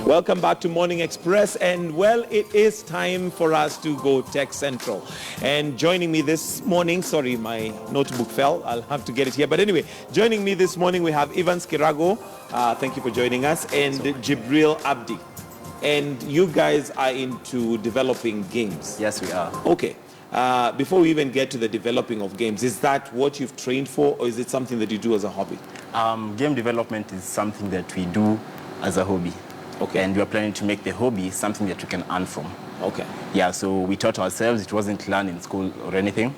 Welcome back to Morning Express, and well, it is time for us to go Tech Central. And joining me this morning, sorry, my notebook fell, I'll have to get it here. But anyway, joining me this morning, we have Kiragu, thank you for joining us, and Jibril Abdi. And you guys are into developing games. Yes, we are. Okay. Before we even get to the developing of games, is that what you've trained for, or is it something that you do as a hobby? Game development is something that we do as a hobby. Okay. And we are planning to make the hobby something that we can earn from. Okay. Yeah, so we taught ourselves. It wasn't learned in school or anything.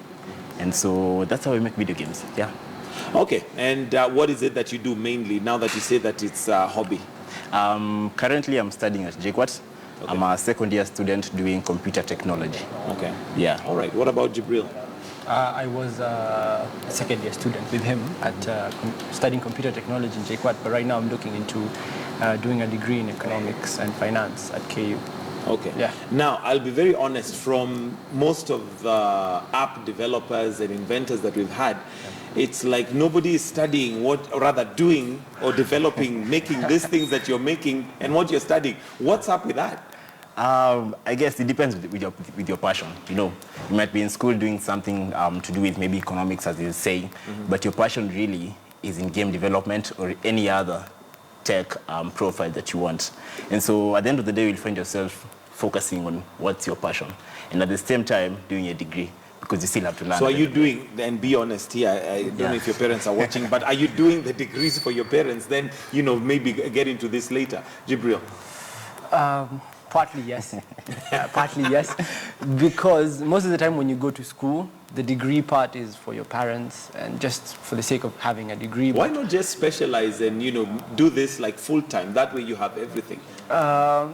And so that's how we make video games. Yeah. Okay. And what is it that you do mainly now that you say that it's a hobby? Currently, I'm studying at JKUAT. Okay. I'm a second-year student doing computer technology. Okay. Yeah. All right. What about Jibril? I was a second-year student with him at studying computer technology in JKUAT, but right now I'm looking into doing a degree in economics and finance at KU. Okay. Yeah. Now, I'll be very honest, from most of the app developers and inventors that we've had, it's like nobody is studying what, or rather doing or developing, making these things that you're making and what you're studying. What's up with that? I guess it depends with your passion. You know, you might be in school doing something to do with maybe economics, as you say, but your passion really is in game development or any other tech profile that you want. And so at the end of the day, you'll find yourself focusing on what's your passion, and at the same time doing a degree, because you still have to learn. So are you doing, and be honest here, I don't know if your parents are watching, but are you doing the degrees for your parents? Then, you know, maybe get into this later. Jibril? Partly yes. Partly yes. Because most of the time when you go to school, the degree part is for your parents and just for the sake of having a degree. Why not just specialize and, you know, do this like full time? That way you have everything.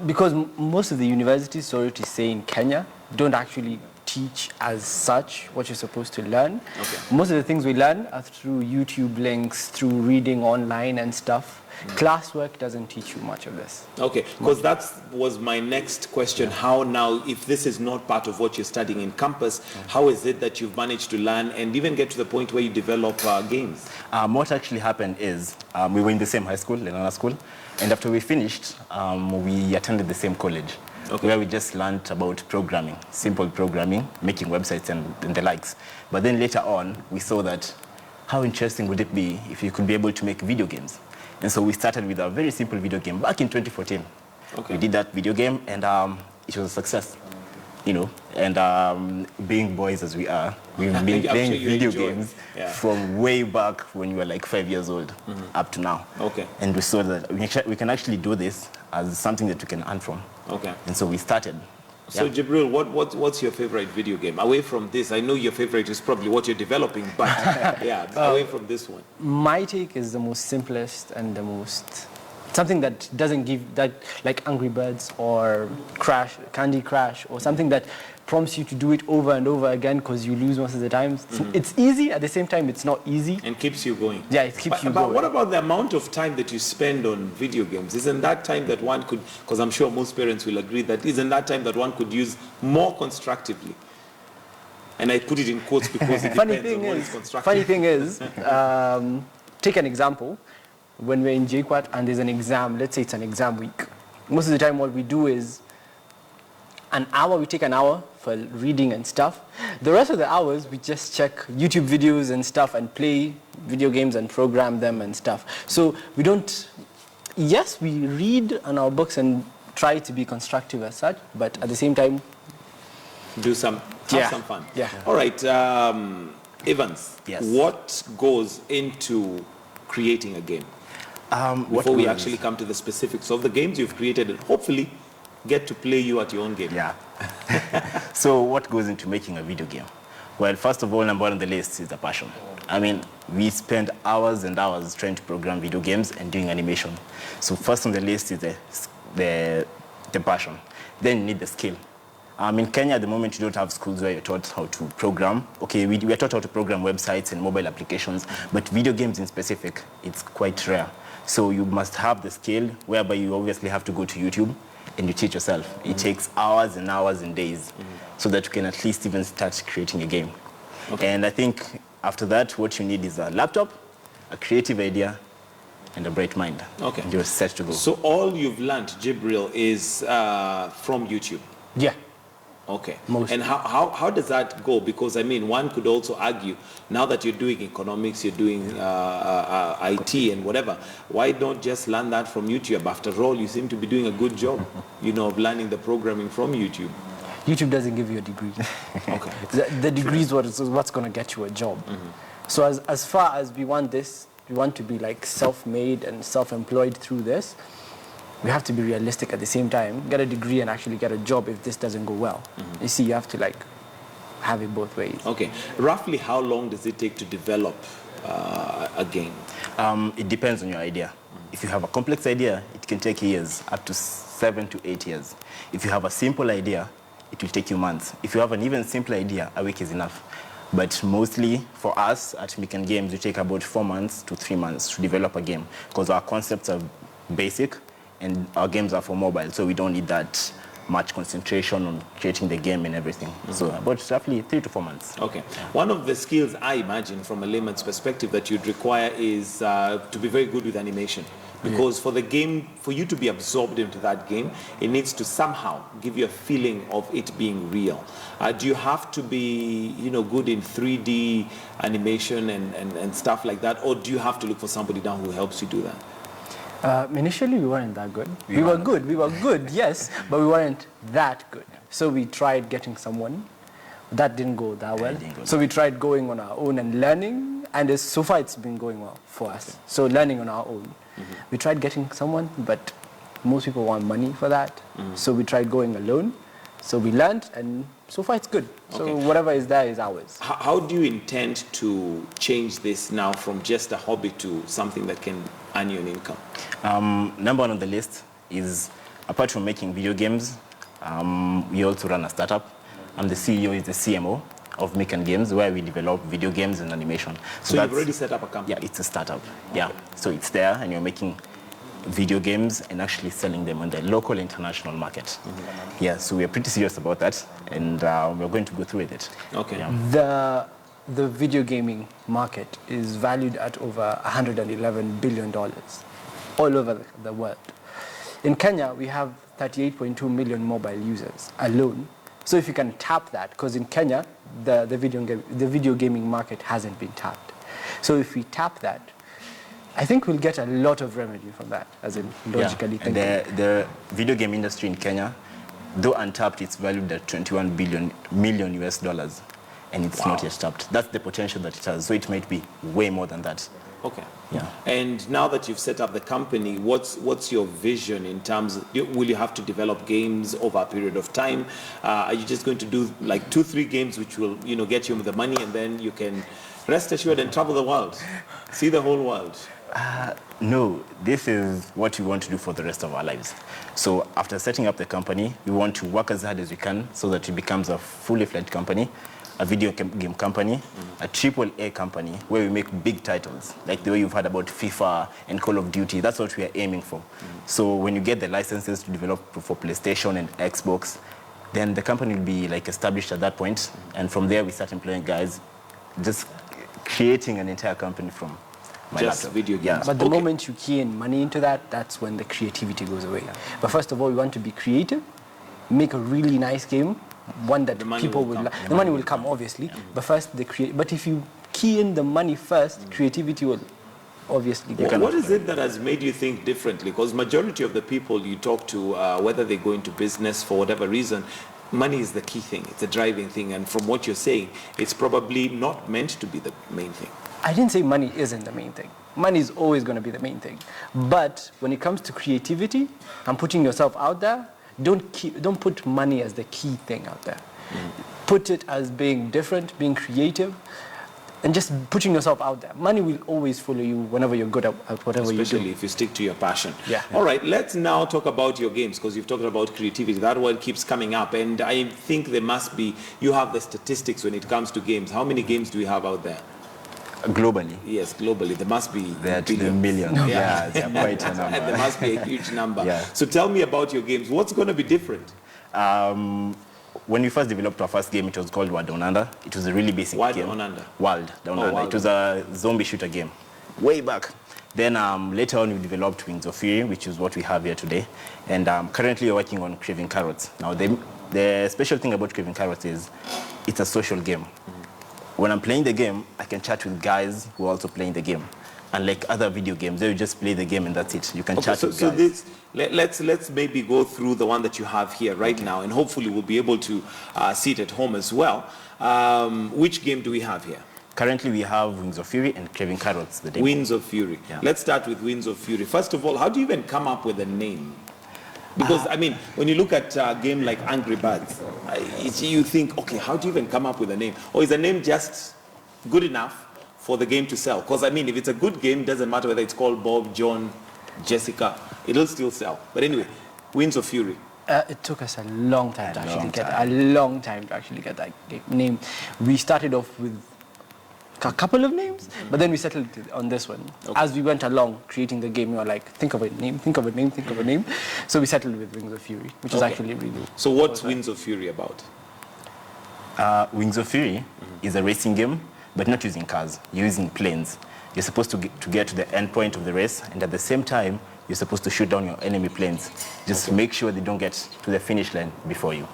Because most of the universities, sorry to say, in Kenya don't actually teach as such what you're supposed to learn. Okay. Most of the things we learn are through YouTube links, through reading online and stuff. Classwork doesn't teach you much of this. Okay, because that was my next question. How now, if this is not part of what you're studying in campus, how is it that you've managed to learn and even get to the point where you develop games? What actually happened is we were in the same high school, Lenana School, and after we finished, we attended the same college. Okay. Where we just learned about programming, simple programming, making websites and the likes. But then later on, we saw that how interesting would it be if you could be able to make video games? And so we started with a very simple video game back in 2014. Okay. We did that video game, and it was a success. You know, and being boys as we are, we've been playing video games from way back when we were like 5 years old up to now. Okay. And we saw that we can actually do this as something that we can earn from. Okay. And so we started. So Jibril, what's your favorite video game? Away from this, I know your favorite is probably what you're developing, but away from this one. My take is the most simplest and the most, something that doesn't give that, like Angry Birds or Candy Crush, or something that prompts you to do it over and over again because you lose most of the time. It's easy, at the same time it's not easy. And keeps you going. Yeah, it keeps you going. But what about the amount of time that you spend on video games? Isn't that time that one could, because I'm sure most parents will agree that isn't that time that one could use more constructively? And I put it in quotes because it depends on what is constructive. Funny thing is, take an example. When we're in JKUAT and there's an exam, let's say it's an exam week, most of the time what we do is we take an hour for reading and stuff. The rest of the hours, we just check YouTube videos and stuff and play video games and program them and stuff. So we don't, yes, we read on our books and try to be constructive as such, but at the same time, have some fun. Yeah. All right, Evans, yes. What goes into creating a game? Before we actually come to the specifics of the games you've created and hopefully get to play you at your own game. Yeah. So what goes into making a video game? Well, first of all, number one on the list is the passion. I mean, we spend hours and hours trying to program video games and doing animation. So first on the list is the passion. Then you need the skill. In Kenya, at the moment, you don't have schools where you're taught how to program. Okay, we are taught how to program websites and mobile applications, but video games in specific, it's quite rare. So you must have the skill, whereby you obviously have to go to YouTube and you teach yourself. It takes hours and hours and days so that you can at least even start creating a game. Okay. And I think after that, what you need is a laptop, a creative idea, and a bright mind. Okay. And you're set to go. So all you've learned, Jibril, is from YouTube. Yeah. Okay. Most. And how does that go? Because I mean, one could also argue, now that you're doing economics, you're doing IT and whatever, why don't just learn that from YouTube? After all, you seem to be doing a good job, of learning the programming from YouTube. YouTube doesn't give you a degree. Okay. The degree is what's going to get you a job. So as far as we want to be like self-made and self-employed through this, we have to be realistic at the same time, get a degree and actually get a job if this doesn't go well. You see, you have to like have it both ways. Okay. Roughly how long does it take to develop a game? It depends on your idea. If you have a complex idea, it can take years, up to 7 to 8 years. If you have a simple idea, it will take you months. If you have an even simpler idea, a week is enough. But mostly for us at Mekan Games, we take about 4 months to 3 months to develop a game because our concepts are basic and our games are for mobile, so we don't need that much concentration on creating the game and everything. So about roughly 3 to 4 months. Okay. One of the skills I imagine from a layman's perspective that you'd require is to be very good with animation. Because for the game, for you to be absorbed into that game, it needs to somehow give you a feeling of it being real. Do you have to be, good in 3D animation and stuff like that, or do you have to look for somebody down who helps you do that? Initially, we weren't that good. We were good, yes, but we weren't that good. So we tried getting someone. That didn't go that well. So we tried going on our own and learning, and so far it's been going well for us. So learning on our own. We tried getting someone, but most people want money for that. So we tried going alone. So we learned, and so far it's good. So whatever is there is ours. How do you intend to change this now from just a hobby to something that can earn you an income? Number one on the list is, apart from making video games, we also run a startup. I'm the CEO, is the CMO of Mekan Games, where we develop video games and animation. So you've already set up a company? Yeah, it's a startup. Yeah, so it's there, and you're making video games and actually selling them on the local international market. Yeah, so we're pretty serious about that, and we're going to go through with it. Okay. Yeah. The video gaming market is valued at over $111 billion all over the world. In Kenya, we have 38.2 million mobile users alone. So if you can tap that, because in Kenya, the video gaming market hasn't been tapped. So if we tap that, I think we'll get a lot of revenue from that, as in logically thinking. The video game industry in Kenya, though untapped, it's valued at 21 million US dollars, and it's not yet tapped. That's the potential that it has, so it might be way more than that. Okay. Yeah. And now that you've set up the company, what's your vision in terms of, will you have to develop games over a period of time? Are you just going to do like 2-3 games which will, get you the money, and then you can rest assured and travel the world, see the whole world? No, this is what we want to do for the rest of our lives. So after setting up the company, we want to work as hard as we can so that it becomes a fully fledged company, a video game company, a AAA company where we make big titles, like the way you've heard about FIFA and Call of Duty. That's what we are aiming for. So when you get the licenses to develop for PlayStation and Xbox, then the company will be like established at that point, and from there we start employing guys, just creating an entire company from just video games. Yeah. But the moment you key in money into that, that's when the creativity goes away. But first of all, we want to be creative, make a really nice game, one that people will like. The money will come, obviously, but first But if you key in the money first, creativity will obviously go. What is it that has made you think differently? Because majority of the people you talk to, whether they go into business for whatever reason, money is the key thing. It's a driving thing. And from what you're saying, it's probably not meant to be the main thing. I didn't say money isn't the main thing. Money is always going to be the main thing. But when it comes to creativity and putting yourself out there, don't put money as the key thing out there. Put it as being different, being creative, and just putting yourself out there. Money will always follow you whenever you're good at whatever you do. Especially if you stick to your passion. Yeah. All right, let's now talk about your games, because you've talked about creativity. That word keeps coming up, and I think you have the statistics when it comes to games. How many games do we have out there? Globally? Yes, globally. There must be There are millions. Yeah, they're quite a number. And there must be a huge number. Yeah. So tell me about your games. What's going to be different? When we first developed our first game, it was called World Down Under. It was a really basic game. Down Under? World Down Under. World. It was a zombie shooter game. Way back. Then later on, we developed Wings of Fury, which is what we have here today. And currently, we're working on Craving Carrots. Now, the special thing about Craving Carrots is it's a social game. When I'm playing the game, I can chat with guys who are also playing the game. Unlike other video games, they will just play the game and that's it. You can chat with guys. So let's maybe go through the one that you have here right now, and hopefully we'll be able to see it at home as well. Which game do we have here? Currently, we have Wings of Fury and Craving Carrots. The demo. Winds of Fury. Yeah. Let's start with Winds of Fury. First of all, how do you even come up with a name? Because, I mean, when you look at a game like Angry Birds, you think, okay, how do you even come up with a name? Or is a name just good enough for the game to sell? Because, I mean, if it's a good game, it doesn't matter whether it's called Bob, John, Jessica, it'll still sell. But anyway, Winds of Fury. It took us a long time to actually get that name. We started off with a couple of names, but then we settled on this one. Okay. As we went along creating the game, we were like, think of a name. So we settled with Wings of Fury, which is actually really... So what's Wings of Fury about? Wings of Fury is a racing game, but not using cars. You're using planes. You're supposed to get to the end point of the race, and at the same time, you're supposed to shoot down your enemy planes. Just make sure they don't get to the finish line before you.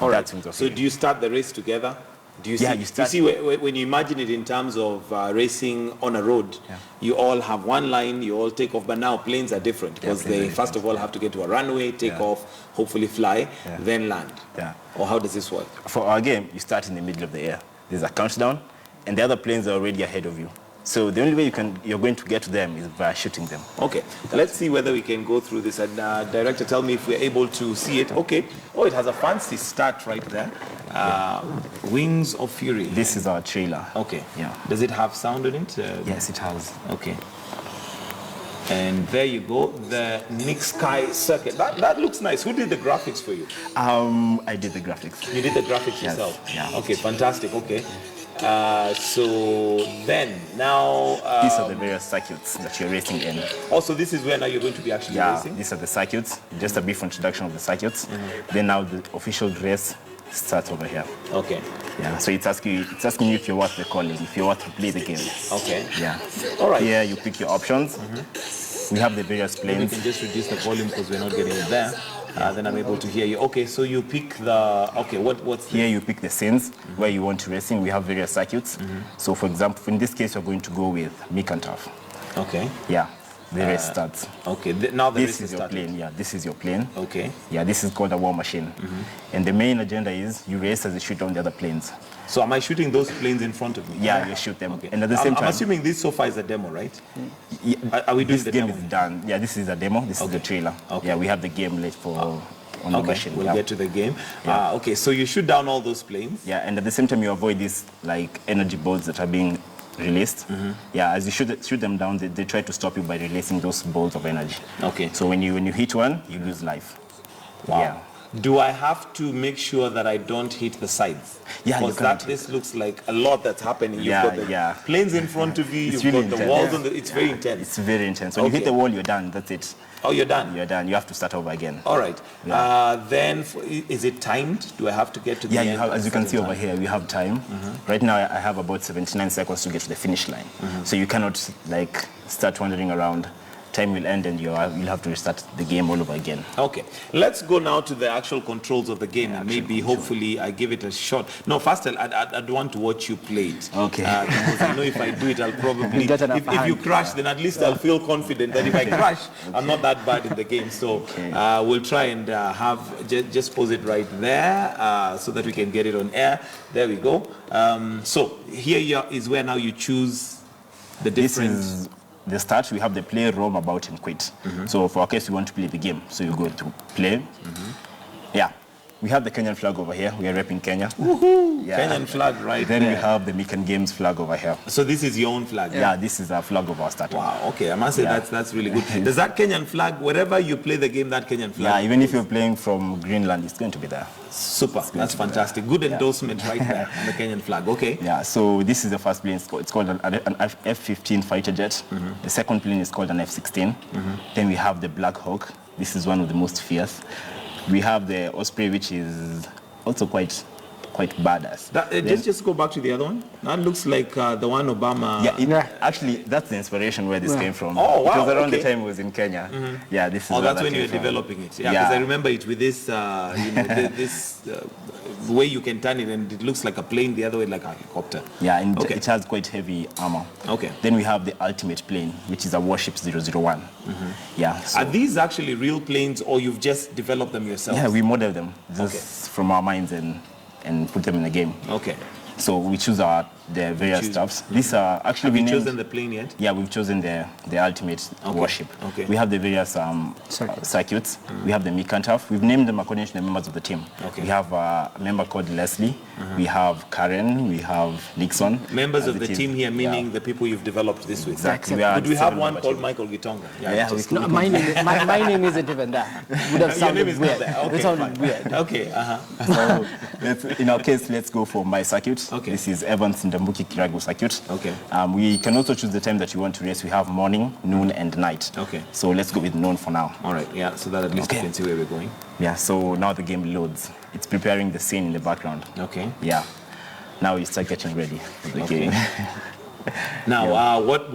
All right. So do you start the race together? Do you yeah, see, you see when you imagine it in terms of racing on a road, you all have one line, you all take off, but now planes are different because they first of all have to get to a runway, take off, hopefully fly, then land. Yeah. Or how does this work? For our game, you start in the middle of the air. There's a countdown, and the other planes are already ahead of you. So the only way you're going to get to them is by shooting them. Okay, let's see whether we can go through this. And director, tell me if we're able to see it. Okay. Oh, it has a fancy start right there. Wings of Fury. This is our trailer. Okay. Yeah. Does it have sound in it? Yes, it has. Okay. And there you go, the NickSky Circuit. That looks nice. Who did the graphics for you? I did the graphics. You did the graphics yourself? Yeah. Okay, fantastic. Okay. So then, now... these are the various circuits that you're racing in. Also, this is where now you're going to be actually racing? Yeah, these are the circuits. Just a brief introduction of the circuits. Then now the official race starts over here. Okay. Yeah, so it's asking you if you're worth the calling, if you're worth to play the game. Okay. Yeah. All right. Here you pick your options. We have the various planes. We can just reduce the volume because we're not getting it there. Then I'm able to hear you. Okay, so you pick the... Okay, what's here? You pick the scenes where you want to race in. We have various circuits. So, for example, in this case, we're going to go with Mekan Turf. Okay. Yeah, the race starts. Okay, now the this is your plane. Yeah, this is your plane. Okay. Yeah, this is called a war machine. And the main agenda is you race as you shoot down the other planes. So am I shooting those planes in front of me? Yeah, you shoot them. Okay. And at the same time... I'm assuming this so far is a demo, right? Yeah, are we doing this the game demo? is done. Yeah, this is a demo. This is the trailer. Okay. Yeah, we have the game late for on the machine. We'll get to the game. Yeah. Okay, so you shoot down all those planes. Yeah, and at the same time you avoid these like energy bolts that are being released. Yeah, as you shoot them down, they try to stop you by releasing those bolts of energy. Okay. So when you hit one, you lose life. Wow. Yeah. Do I have to make sure that I don't hit the sides? Yeah, because this looks like a lot that's happening. You've got the planes in front of you, you've really got the walls on it's very intense. It's very intense. When you hit the wall, you're done. That's it. Oh, you're done? You're done. You have to start over again. All right. Yeah. Then, is it timed? Do I have to get to the end? Yeah, as you can see over here, we have time. Right now, I have about 79 seconds to get to the finish line. So you cannot, like, start wandering around. Time will end and you'll have to restart the game all over again. Okay, let's go now to the actual controls of the game, and maybe hopefully I give it a shot. No, first I'd want to watch you play it. Okay. Because I know if I do it, I'll probably... if you crash, then at least I'll feel confident that if I crash, I'm not that bad in the game. So we'll try and just pause it right there so that we can get it on air. There we go. So here is where now you choose the different... The start, we have the play, roam, about, and quit. So for our case, we want to play the game. So you go to play. Yeah. We have the Kenyan flag over here. We are repping Kenya. Woohoo! Yeah. Kenyan flag right then there. We have the Mekan Games flag over here. So this is your own flag? Yeah, this is a flag of our starter. Wow, okay. I must say that's really good. Does that Kenyan flag, wherever you play the game, that Kenyan flag? Yeah, even if you're playing from Greenland, it's going to be there. Super. That's fantastic. Good endorsement right there on the Kenyan flag. Okay. Yeah, so this is the first plane. It's called an F-15 fighter jet. The second plane is called an F-16. Then we have the Black Hawk. This is one of the most fierce. We have the Osprey, which is also quite quite badass. Just go back to the other one. That looks like the one Obama. Yeah, actually, that's the inspiration where this came from. Oh, wow. It was around the time it was in Kenya. Yeah, this is. Oh, where that's that when you came were from. developing it. Yeah, because I remember it with this, this way you can turn it, and it looks like a plane. The other way, like a helicopter. Yeah, and Okay. it has quite heavy armor. Okay. Then we have the ultimate plane, which is a warship 001. Yeah. So, Are these actually real planes, or you've just developed them yourself? yeah, we model them just from our minds and put them in the game. Okay. So we choose the various stuffs. These are actually Have you we named, chosen the plane yet? Yeah, we've chosen the ultimate warship. Okay. We have the various circuits. We have the Mekan Turf. We've named them according to the members of the team. Okay. We have a member called Lesli. We have Karen. We have Nixon. Members of the team here, meaning Yeah. the people you've developed this with. Exactly. Could we have 7 one member called team. Michael Gitonga? Yeah, we No, my name isn't even that. Would have Your sounded name is not weird. there. Okay, It sounded fine. weird. Okay. So in our case, let's go for my circuit. Okay. This is Evans Ndambuki Kiragu circuit. Okay. We can also choose the time that you want to race. We have morning, noon, and night. Okay. So let's go with noon for now. All right. Yeah. So that at least you Okay. can see where we're going. Yeah, so now the game loads. It's preparing the scene in the background. Okay. Yeah. Now we start getting ready for the Okay. game. Now, what?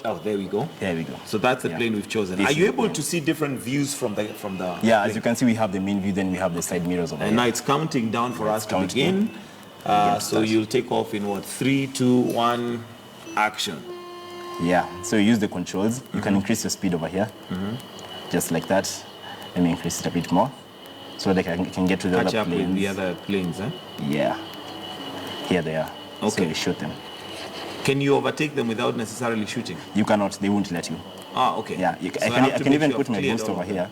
Oh, there we go. There we go. So that's the Yeah. plane we've chosen. This Are is you the able plane. to see different views from the? Yeah, plane? as you can see, we have the main view, then we have the side mirrors over And here. now it's counting down for us to counting. begin. So start. you'll take off in what? 3, 2, 1, action. Yeah, so you use the controls. You can increase your speed over here, just like that. Let me increase it a bit more, so that I can get to the Catch other up with planes. the other planes, huh? Yeah, here they are. So Okay. we shoot them. Can you overtake them without necessarily shooting? You cannot, they won't let you. Ah, okay. Yeah, So I have to can make even sure put I've my cleared boost all over of them. here.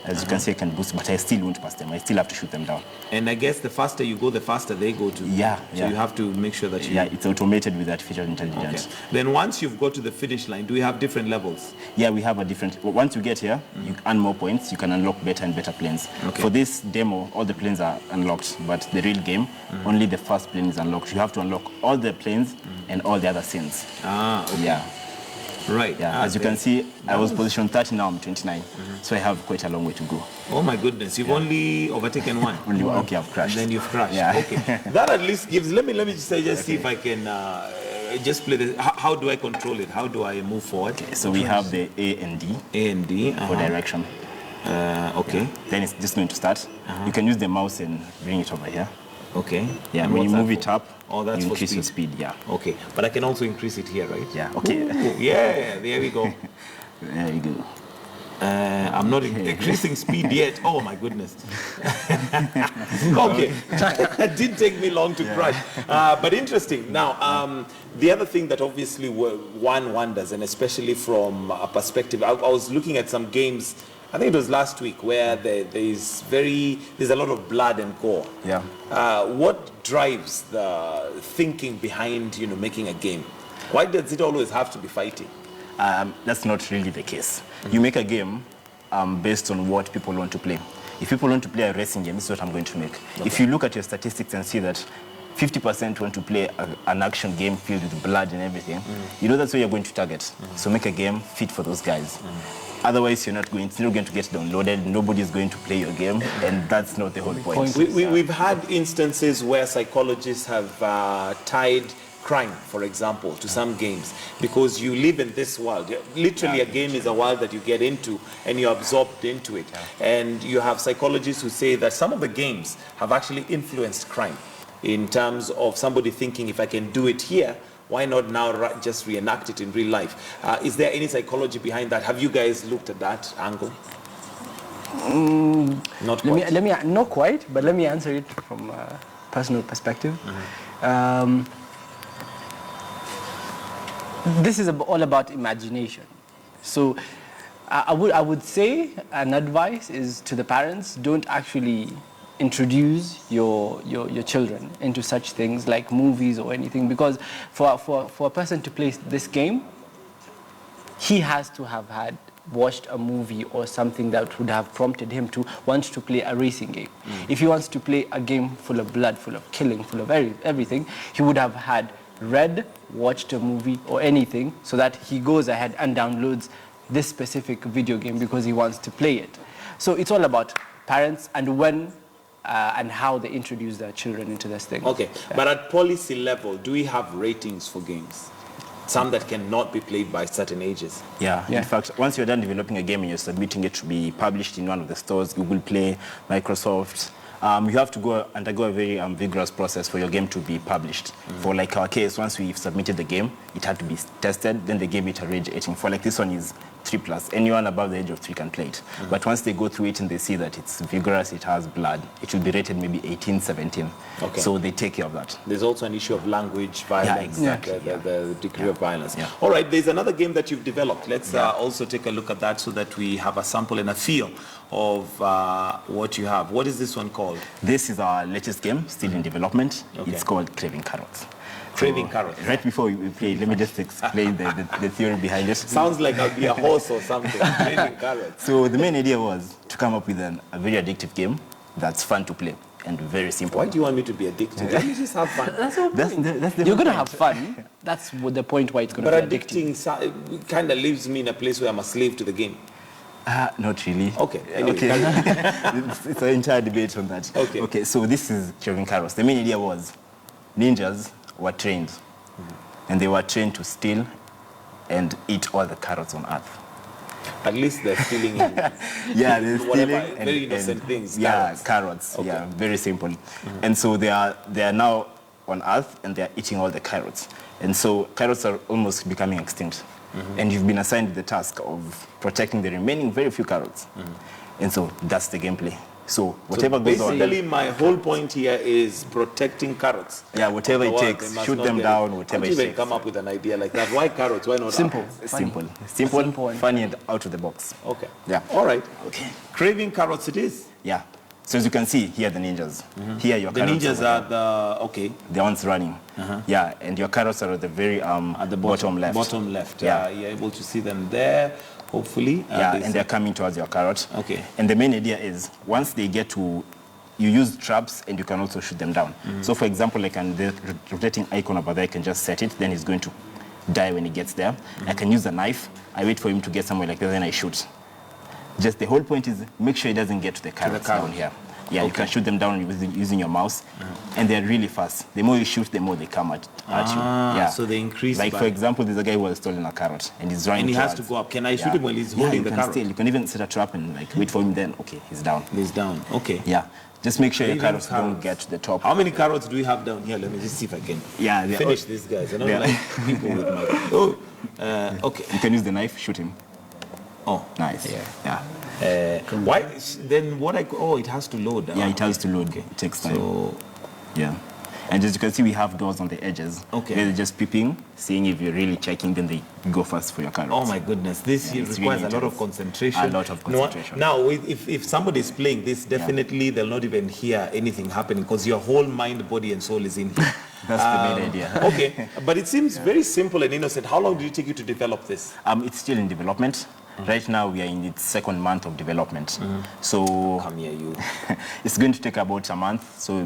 As you can see, I can boost, but I still won't pass them. I still have to shoot them down. And I guess the faster you go, the faster they go too. Yeah, So yeah. you have to make sure that you... Yeah, it's automated with artificial Okay. intelligence. Then once you've got to the finish line, do we have different levels? Yeah, we have a different. Once you get here, you earn more points. You can unlock better and better planes. Okay. For this demo, all the planes are unlocked, but the real game, only the first plane is unlocked. You have to unlock all the planes and all the other scenes. Ah, okay. Yeah, Right. yeah. As you can see, I was position 30, now I'm 29, so I have quite a long way to go. Oh my goodness, you've only overtaken one. Only one. Okay, I've crashed. And then you've crashed. Yeah. Okay. That at least gives, let me just say, see if I can just play this. How do I control it? How do I move forward? So we have the A and D A and D. for direction. Okay. Then it's just going to start. You can use the mouse and bring it over here. Okay. Yeah, And when you what's that move it for? up, Oh, that's you for increase your speed. speed. Yeah. Okay. But I can also increase it here, right? Yeah. Okay. Ooh, yeah, there we go. There you go. I'm not increasing speed yet. Oh my goodness. Okay. It didn't take me long to crash. But interesting. Now, the other thing that obviously one wonders, and especially from a perspective, I was looking at some games, I think it was last week, where there's a lot of blood and gore. Yeah. What drives the thinking behind, making a game? Why does it always have to be fighting? That's not really the case. You make a game based on what people want to play. If people want to play a racing game, this is what I'm going to make. Okay. If you look at your statistics and see that 50% want to play an action game filled with blood and everything, you know that's where you're going to target. So make a game fit for those guys. Otherwise, it's not going to get downloaded. Nobody's going to play your game, and that's not the whole point. We've had instances where psychologists have tied crime, for example, to some games, because you live in this world. Literally, a game is a world that you get into and you're absorbed into it. And you have psychologists who say that some of the games have actually influenced crime in terms of somebody thinking, if I can do it here, why not now just reenact it in real life? Is there any psychology behind that? Have you guys looked at that angle? Not quite. Not quite, but let me answer it from a personal perspective. This is all about imagination. So I would say an advice is to the parents, don't actually introduce your children into such things like movies or anything, because for a person to play this game, he has to have watched a movie or something that would have prompted him to want to play a racing game. If he wants to play a game full of blood, full of killing, full of everything, he would have watched a movie or anything, so that he goes ahead and downloads this specific video game because he wants to play it. So it's all about parents, and when and how they introduce their children into this thing. Okay, but at policy level, do we have ratings for games? Some that cannot be played by certain ages. Yeah. In fact, once you're done developing a game and you're submitting it to be published in one of the stores, Google Play, Microsoft, you have to undergo a very vigorous process for your game to be published. For like our case, once we've submitted the game, it had to be tested, then they gave it a rage rating. For like this one is 3+. Anyone above the age of 3 can play it. But once they go through it and they see that it's vigorous, it has blood, it will be rated maybe 18, 17. Okay. So they take care of that. There's also an issue of language violence, exactly. the degree of violence. Yeah. All right, there's another game that you've developed. Let's also take a look at that so that we have a sample and a feel of what you have. What is this one called? This is our latest game, still in development. Okay. It's called Craving Carrots. Craving Carrots. Right before we play, let me just explain the theory behind it. Sounds like I'll be a horse or something. Craving Carrots. So the main idea was to come up with a very addictive game that's fun to play and very simple. Why do you want me to be addicted? Let me just have fun. That's the That's the You're going to point. have fun. That's what the point why it's going But to be addictive. addicting kind of leaves me in a place where I'm a slave to the game. Not really. Okay, anyway, Okay. It's an entire debate on that. Okay. Okay, so this is Craving Carrots. The main idea was ninjas were trained. And they were trained to steal and eat all the carrots on earth. At least they're stealing in Yeah, they're whatever, stealing very innocent things. Yeah, carrots. Okay. Yeah, very simple. And so they are now on earth and they are eating all the carrots. And so carrots are almost becoming extinct. And you've been assigned the task of protecting the remaining very few carrots. And so that's the gameplay. So whatever So goes on. basically, my whole point here is protecting carrots. Yeah, whatever it Otherwise, takes, they must shoot not them get down, it. whatever How it did you even takes. come up with an idea like that? Why carrots? Why not Simple. apples? Simple, Simple and- funny, and out of the box. Okay. Yeah. All right. Okay. Craving carrots it is. Yeah. So as you can see, here are the ninjas. Here your The carrots ninjas over are there. the, okay, The ones running. Yeah, and your carrots are at the very at the bottom left. Bottom left. Yeah. You're able to see them there, hopefully. Yeah, there's and they're coming towards your carrot. Okay. And the main idea is once they get to, you use traps and you can also shoot them down. So for example, like the rotating icon over there, I can just set it, then he's going to die when he gets there. I can use a knife, I wait for him to get somewhere like that, then I shoot. Just the whole point is make sure he doesn't get to the carrots down carrot. here. Yeah, you can shoot them down using your mouse, and they're really fast. The more you shoot, the more they come at you. Yeah. so they increase Like by- for example, there's a guy who has stolen a carrot, and he's running. And he has towards- to go up. Can I shoot him while he's holding you the can carrot? Still, you can even set a trap and like wait for him. Then okay, he's down. He's down. Okay. Yeah, just make sure your Even carrots don't carrots. get to the top. How many carrots do we have down here? Let me just see if I can Yeah, they're finish all- these guys. I don't Yeah. like people with my... Oh, okay. You can use the knife, shoot him. Oh, Nice. Yeah. why? Then what oh, it has to load. Yeah, it has to load. Okay. It takes time. So, Yeah. And as you can see, we have doors on the edges. Okay. They're just peeping, seeing if you're really checking, then they go first for your carrots. oh my goodness, this Yeah, it's requires really a lot of intense. concentration. A lot of concentration. Now, if somebody is playing this, definitely they'll not even hear anything happening because your whole mind, body, and soul is in here. That's the main idea. Okay, but it seems very simple and innocent. How long did it take you to develop this? It's still in development. Right now, we are in its second month of development. So Come here, you. it's going to take about a month. So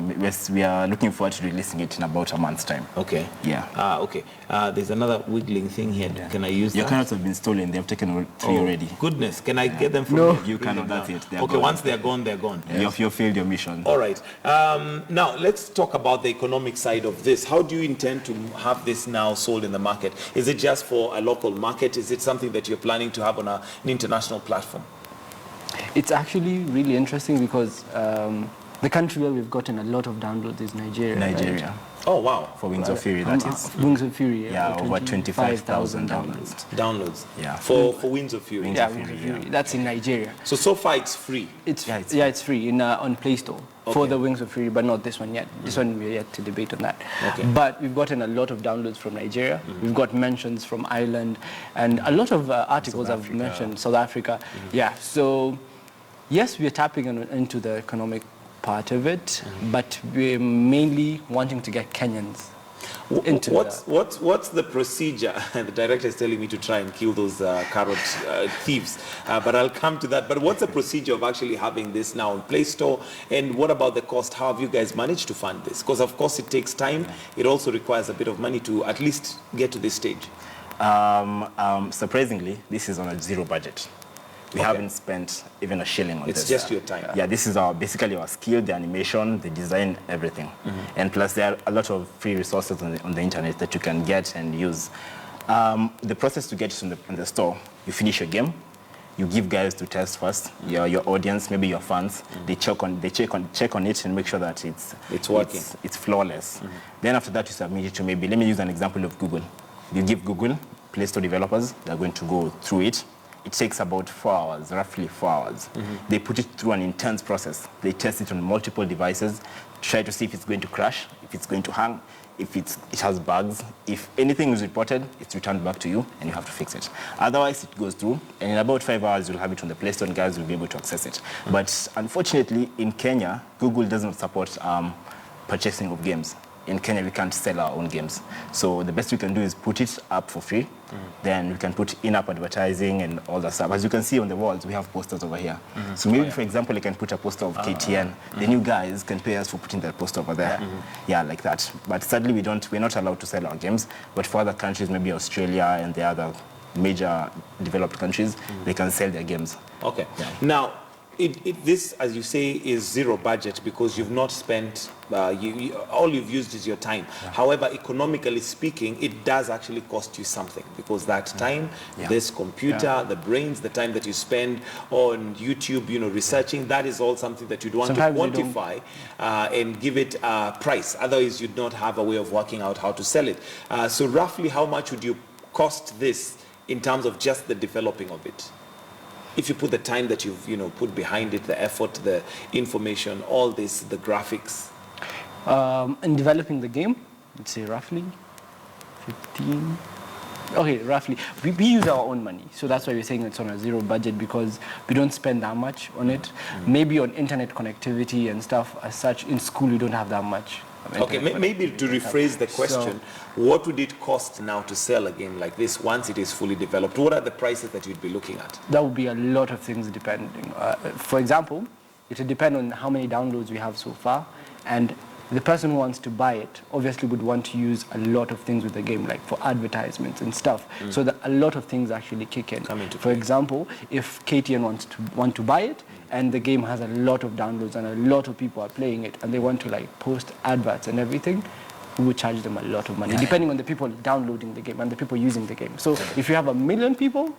we are looking forward to releasing it in about a month's time. Okay. Yeah. Okay. There's another wiggling thing here. Can I use Your that? carrots have been stolen. They have taken 3 already. Goodness, can I get them from No. here? You Bring cannot, them that's down. it, they're Okay, gone. once they're gone, they're gone. You've failed your mission. All right. Now, let's talk about the economic side of this. How do you intend to have this now sold in the market? Is it just for a local market? Is it something that you're planning to have on an international platform? It's actually really interesting because the country where we've gotten a lot of downloads is Nigeria. right? Nigeria. Oh, wow. For Wings of Fury, that is. Wings of Fury. Yeah, over 25,000 downloads. Downloads. Yeah. For Winds of Fury. Winds Yeah, of Wings of Fury, Fury. That's in Nigeria. So far it's free. It's Yeah, it's it's free in on Play Store for Okay. the Wings of Fury, but not this one yet. This one we're yet to debate on that. Okay. But we've gotten a lot of downloads from Nigeria. We've got mentions from Ireland, and a lot of articles have Africa. mentioned South Africa. Yeah. So yes, we're tapping into the economic part of it, but we're mainly wanting to get Kenyans into What's the procedure? The director is telling me to try and kill those carrot thieves, but I'll come to that. But what's the procedure of actually having this now on Play Store? And what about the cost? How have you guys managed to fund this? Because of course it takes time. It also requires a bit of money to at least get to this stage. Surprisingly, this is on a zero budget. We haven't spent even a shilling on this. It's just your time. Yeah, this is basically our skill, the animation, the design, everything. And plus there are a lot of free resources on the internet that you can get and use. The process to get it on the store, you finish your game, you give guys to test first, your audience, maybe your fans, they check on it and make sure that it's working. It's flawless. Then after that you submit it to maybe, let me use an example of Google. You give Google, Play Store developers, they're going to go through it. It takes about 4 hours, roughly 4 hours. They put it through an intense process. They test it on multiple devices, try to see if it's going to crash, if it's going to hang, if it has bugs. If anything is reported, it's returned back to you and you have to fix it. Otherwise, it goes through, and in about 5 hours, you'll have it on the Play Store and guys will be able to access it. But unfortunately, in Kenya, Google doesn't support purchasing of games. In Kenya, we can't sell our own games. So the best we can do is put it up for free. Then we can put in-app advertising and all that stuff. As you can see on the walls, we have posters over here. So maybe, for example, I can put a poster of KTN. The new guys can pay us for putting that poster over there. Yeah, like that. But sadly, we're not allowed to sell our games. But for other countries, maybe Australia and the other major developed countries, they can sell their games. Okay. Yeah. Now, this, as you say, is zero budget because you've not spent, all you've used is your time. However, economically speaking, it does actually cost you something because that time, this computer, the brains, the time that you spend on YouTube, researching, that is all something that you'd want Sometimes to quantify and give it a price. Otherwise, you'd not have a way of working out how to sell it. So roughly, how much would you cost this in terms of just the developing of it? If you put the time that you've put behind it, the effort, the information, all this, the graphics. In developing the game, let's say roughly 15. Okay, roughly. We use our own money, so that's why we're saying it's on a zero budget because we don't spend that much on it. Maybe on internet connectivity and stuff as such. In school, we don't have that much. Okay, maybe to rephrase the question, what would it cost now to sell a game like this once it is fully developed? What are the prices that you'd be looking at? That would be a lot of things depending. For example, it would depend on how many downloads we have so far, and the person who wants to buy it obviously would want to use a lot of things with the game, like for advertisements and stuff. So that a lot of things actually kick in. For example, if KTN want to buy it, and the game has a lot of downloads and a lot of people are playing it, and they want to post adverts and everything, we would charge them a lot of money, depending on the people downloading the game and the people using the game. So if you have 1 million people,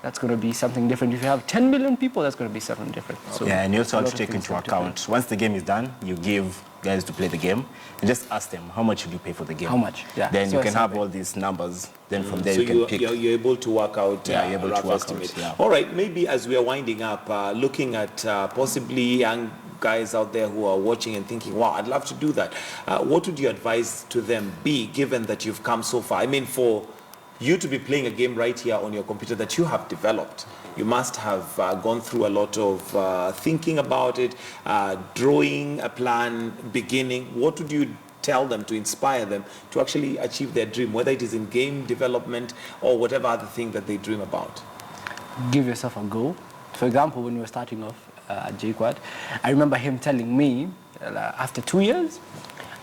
that's going to be something different. If you have 10 million people, that's going to be something different. So and you also have to take into account, once the game is done, you give guys to play the game, and just ask them, how much should you pay for the game? How much? Yeah. Then you can have all these numbers, then from there you can pick. You're able to work out you're able a rough to work estimate. out, All right, maybe as we are winding up, looking at possibly young guys out there who are watching and thinking, wow, I'd love to do that. What would your advice to them be, given that you've come so far? I mean, for you to be playing a game right here on your computer that you have developed, you must have gone through a lot of thinking about it, drawing a plan, beginning. What would you tell them to inspire them to actually achieve their dream, whether it is in game development or whatever other thing that they dream about? Give yourself a goal. For example, when we were starting off at JQuad, I remember him telling me, after 2 years,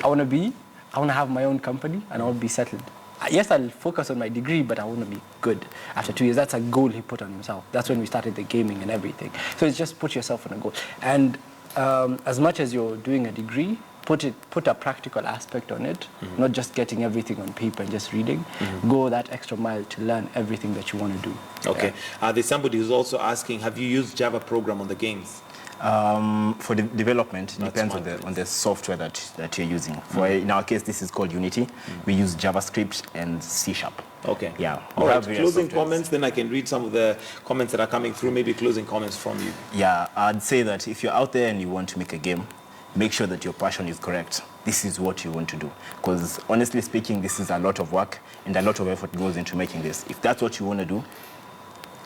I want to have my own company and I want to be settled. Yes, I'll focus on my degree, but I want to be good. After 2 years, that's a goal he put on himself. That's when we started the gaming and everything. So it's just put yourself on a goal. And as much as you're doing a degree, put a practical aspect on it, not just getting everything on paper and just reading. Go that extra mile to learn everything that you want to do. Okay. There's somebody who's also asking, have you used Java program on the games? For the development, it depends on the software that you're using. For in our case, this is called Unity. We use JavaScript and C#. Okay. Yeah. All right. Closing comments, then I can read some of the comments that are coming through. Maybe closing comments from you. Yeah, I'd say that if you're out there and you want to make a game, make sure that your passion is correct. This is what you want to do. Because honestly speaking, this is a lot of work and a lot of effort goes into making this. If that's what you want to do,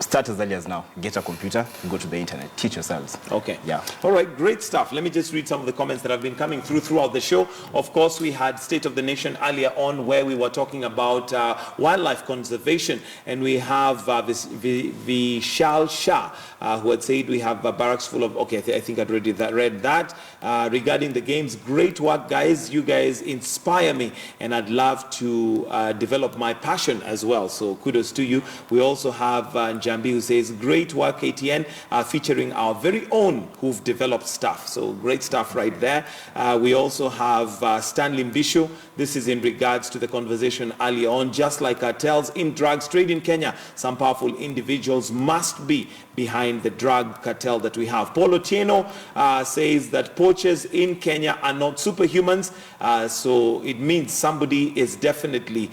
start as early as now. Get a computer, go to the internet, teach yourselves. Okay. Yeah. All right, great stuff. Let me just read some of the comments that have been coming throughout the show. Of course, we had State of the Nation earlier on where we were talking about wildlife conservation. And we have Vishal Shah who had said we have barracks full of, okay, I think I'd already read that. Regarding the games, great work, guys. You guys inspire me and I'd love to develop my passion as well. So kudos to you. We also have Jambi, who says, great work, KTN, featuring our very own who've developed stuff. So great stuff right there. We also have Stanley Mbisho. This is in regards to the conversation earlier on. Just like cartels in drugs trade in Kenya, some powerful individuals must be behind the drug cartel that we have. Paul Otieno says that poachers in Kenya are not superhumans, so it means somebody is definitely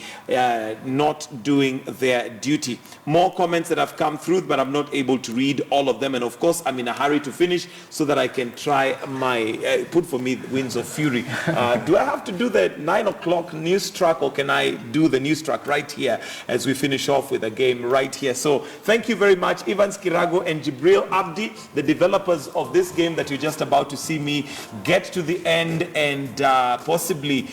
not doing their duty. More comments that have come through, but I'm not able to read all of them, and of course I'm in a hurry to finish so that I can try my put for me the Winds of Fury. Do I have to do the 9 o'clock news track, or can I do the news track right here as we finish off with a game right here? So thank you very much, Evans, Kiragu and Jibril, Abdi, the developers of this game that you're just about to see me get to the end, and possibly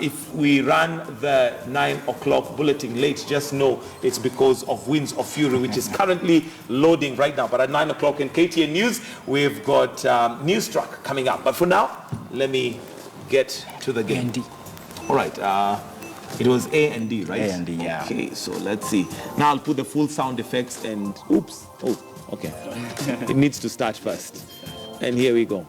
if we run the 9 o'clock bulletin late, just know it's because of Winds of Fury, which is currently loading right now. But at 9 o'clock in KTN News, we've got news track coming up. But for now, let me get to the game. A&D. All right. It was A and D, right? A and D, yeah. Okay, so let's see. Now I'll put the full sound effects and oops. Oh, okay. It needs to start first. And here we go.